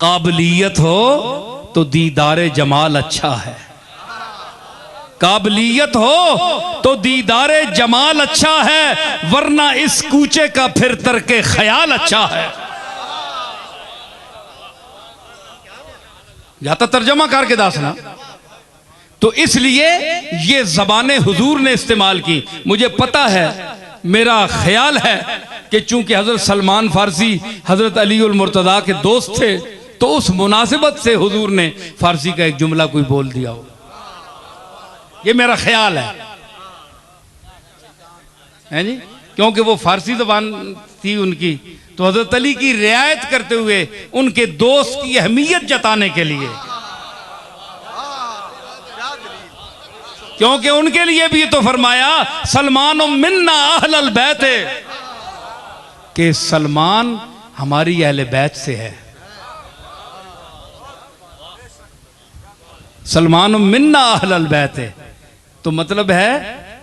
काबिलियत हो तो दीदारे जमाल अच्छा है, काबिलियत हो तो दीदारे जमाल अच्छा है, वरना इस कूचे का फिर तरके ख्याल अच्छा है। या तो तर्जमा करके दासना। तो इसलिए ये ज़बाने हुजूर ने इस्तेमाल की। मुझे पता है, मेरा ख्याल है कि चूंकि हजरत सलमान फारसी हजरत अली उल मुर्तज़ा के दोस्त थे, तो उस मुनासिबत से हुजूर ने फारसी का एक जुमला कोई बोल दिया हो, ये मेरा ख्याल है जी। क्योंकि वो फारसी ज़बान थी उनकी, तो हजरत अली की रियायत करते हुए उनके दोस्त की अहमियत जताने के लिए, क्योंकि उनके लिए भी तो फरमाया सलमान मिन्ना अहलल बैत, कि सलमान हमारी अहले बैत से है। सलमान मिन्ना अहलल बैत है, तो मतलब है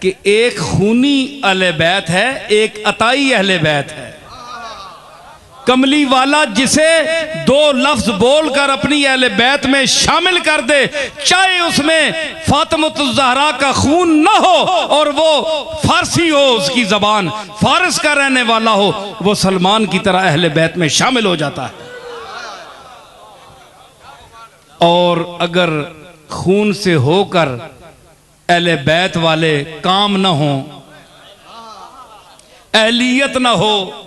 कि एक खूनी अहले बैत है, एक अताई अहले बैत है। कमली वाला जिसे दो लफ्ज बोलकर अपनी अहले बैत में शामिल कर दे, चाहे उसमें फातिमतुज़ ज़हरा का खून न हो और वो फारसी हो, उसकी जबान फारस का रहने वाला हो, वो सलमान की तरह अहले बैत में शामिल हो जाता है। और अगर खून से होकर अहले बैत वाले काम न हो, अहलियत न हो,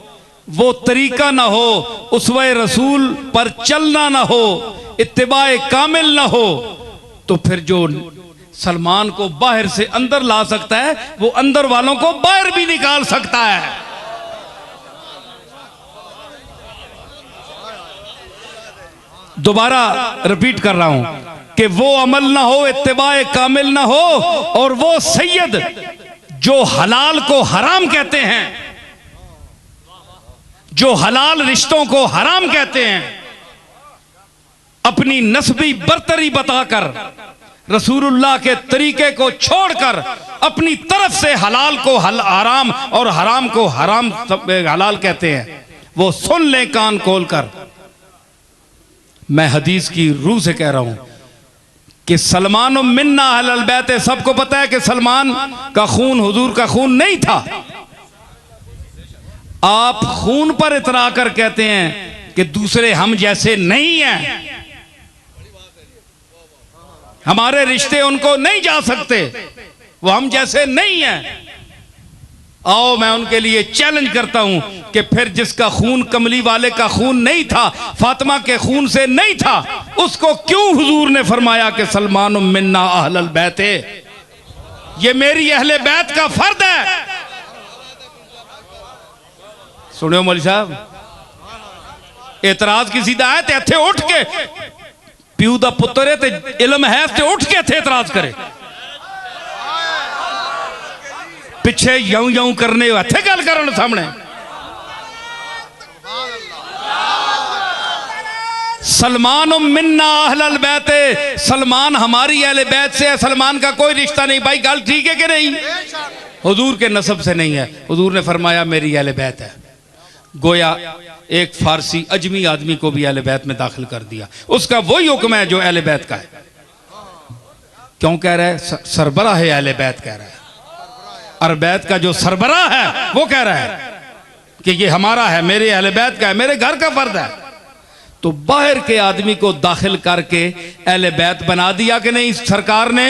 वो तरीका ना हो, उसवे रसूल पर चलना ना हो, इत्तिबाए कामिल ना हो, तो फिर जो सलमान को बाहर से अंदर ला सकता है, वो अंदर वालों को बाहर भी निकाल सकता है। दोबारा रिपीट कर रहा हूं कि वो अमल ना हो, इत्तिबाए कामिल ना हो, और वो सैयद जो हलाल को हराम कहते हैं, जो हलाल रिश्तों को हराम कहते हैं, अपनी नस्बी बरतरी बताकर रसूलुल्लाह के तरीके को छोड़कर अपनी तरफ से हलाल को हराम और हराम को हराम हलाल कहते हैं, वो सुन ले कान खोलकर। मैं हदीस की रूह से कह रहा हूं कि सलमान मिन्ना अहलल बैत, सबको पता है कि सलमान का खून हुजूर का खून नहीं था। आप खून पर इतरा कर कहते हैं कि दूसरे हम जैसे नहीं हैं, हमारे रिश्ते उनको नहीं जा सकते, वो हम जैसे नहीं हैं। आओ मैं उनके लिए चैलेंज करता हूं कि फिर जिसका खून कमली वाले का खून नहीं था, फातिमा के खून से नहीं था, उसको क्यों हुजूर ने फरमाया कि सलमान मिन्ना अहलल बैत, ये मेरी अहले बैत का फर्द है। सुनियो मौलवी साहब, एतराज किसी दा है ते इत्थे उठ के प्यू दा पुत्तर है ते इल्म है ते उठ के इत्थे एतराज करे, पिछे यू यू करने इत्थे गल करन सामने। सलमान मिन्ना अहलल बैत, सलमान हमारी अहले बैत से है, सलमान का कोई रिश्ता नहीं। भाई गल ठीक है कि नहीं? हुजूर के नसब से नहीं है। हुजूर ने फरमाया मेरी अहले बैत है। गोया एक फारसी अजमी आदमी को भी अहले बैत में दाखिल कर दिया, उसका वही हुक्म है जो अहले बैत का है। क्यों कह रहा है? सरबरा है अहले बैत कह रहा है, और बैत का जो सरबरा है वो कह रहा है कि ये हमारा है, मेरे अहले बैत का है, मेरे घर का फर्द है। तो बाहर के आदमी को दाखिल करके अहले बैत बना दिया कि नहीं सरकार ने?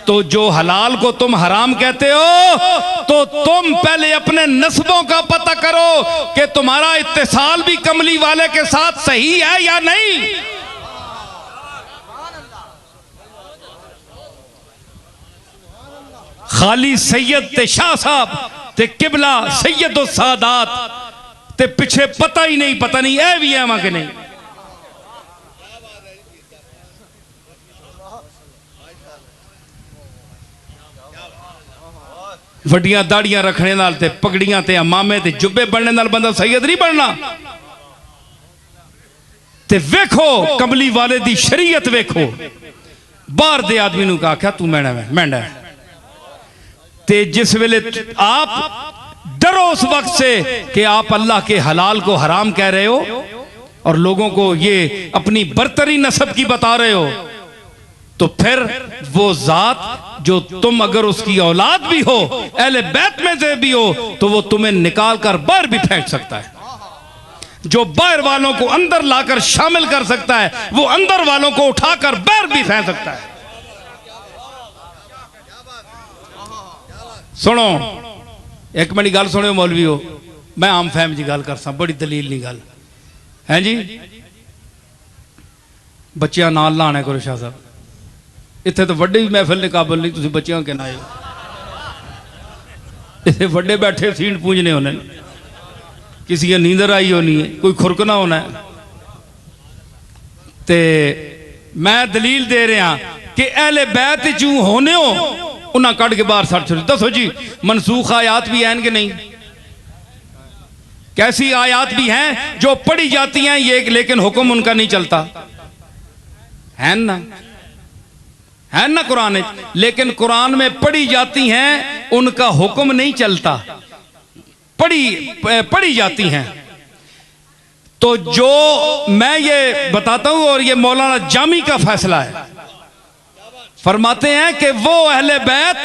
तो जो हलाल को तुम हराम कहते हो, तो तुम पहले अपने नस्बों का पता करो कि तुम्हारा इत्तिसाल भी कमली वाले के साथ सही है या नहीं। खाली सैयद ते शाह साहब ते किबला सैयद सादात ते पिछे पता ही नहीं, पता नहीं है भी है वहां के नहीं। वड्डियां दाड़ियां रखने नाल ते पगड़ियां ते अमामे ते जुब्बे बनने नाल बंदा सैयद नहीं बनना। ते वेखो कमली वाले दी शरीयत वेखो। बाहर दे आदमी नूं आख्या तू मैंडा है, ते जिस वेले आप डरो उस वक्त से कि आप अल्लाह के हलाल को हराम कह रहे हो, और लोगों को ये अपनी बरतरी नस्ब की बता रहे हो, तो फिर वो जात जो तुम अगर उसकी औलाद भी हो, अहले बैत में से भी हो, तो वो तुम्हें निकाल कर बाहर भी फेंक सकता है। जो बाहर वालों को अंदर लाकर शामिल कर सकता है, वो अंदर वालों को उठाकर बाहर भी फेंक सकता है। सुनो एक मिनट गल सुनो मौलवी हो, मैं आम फहम जी गल कर सा, बड़ी दलील नहीं गल है जी। बच्चियां नाल लाने करो शाह साहब, इतने तो वड्डे भी महफिल ने काबल नहीं, तुम बच्चियां के ना इतने वड्डे बैठे सींट पूजने होने, किसी की नींदर आई होनी है, कोई खुरकना होना है। ते मैं दलील दे रहा कि अहले बैत चू होने हो उन्हें कट के बाहर सट छोड़। दसो जी मनसूख आयात भी हैं कि नहीं? कैसी आयात भी हैं जो पढ़ी जाती हैं ये, लेकिन हुक्म उनका नहीं चलता है ना, है ना कुरान, लेकिन कुरान में पढ़ी जाती हैं उनका हुक्म नहीं चलता, पढ़ी जाती हैं। तो जो मैं ये बताता हूं और ये मौलाना जामी का फैसला है, फरमाते हैं कि वो अहले बैत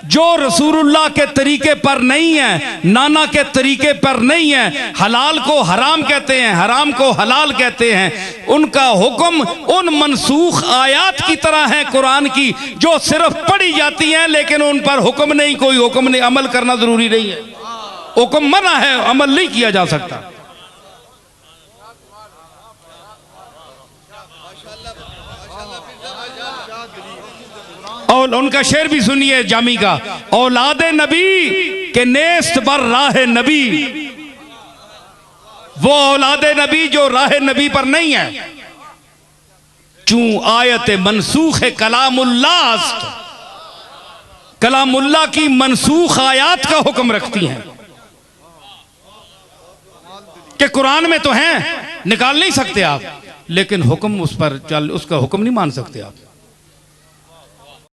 जो रसूलुल्लाह के तरीके पर नहीं है, नाना के तरीके पर नहीं है, हलाल को हराम कहते हैं, हराम को हलाल कहते हैं, उनका हुक्म उन मनसूख आयात की तरह है कुरान की, जो सिर्फ पढ़ी जाती हैं लेकिन उन पर हुक्म नहीं, कोई हुक्म नहीं, अमल करना जरूरी नहीं है, हुक्म मना है, अमल नहीं किया जा सकता। और उनका शेर भी सुनिए जामी का, औलादे नबी के नेस्त बर राह नबी, वो औलादे नबी जो राह नबी पर नहीं है, चूं आयत मनसूख कलामुल्लाह, कलामुल्लाह की मनसूख आयात का हुक्म रखती हैं कि कुरान में तो हैं, निकाल नहीं सकते आप, लेकिन हुक्म उस पर चल, उसका हुक्म नहीं मान सकते आप।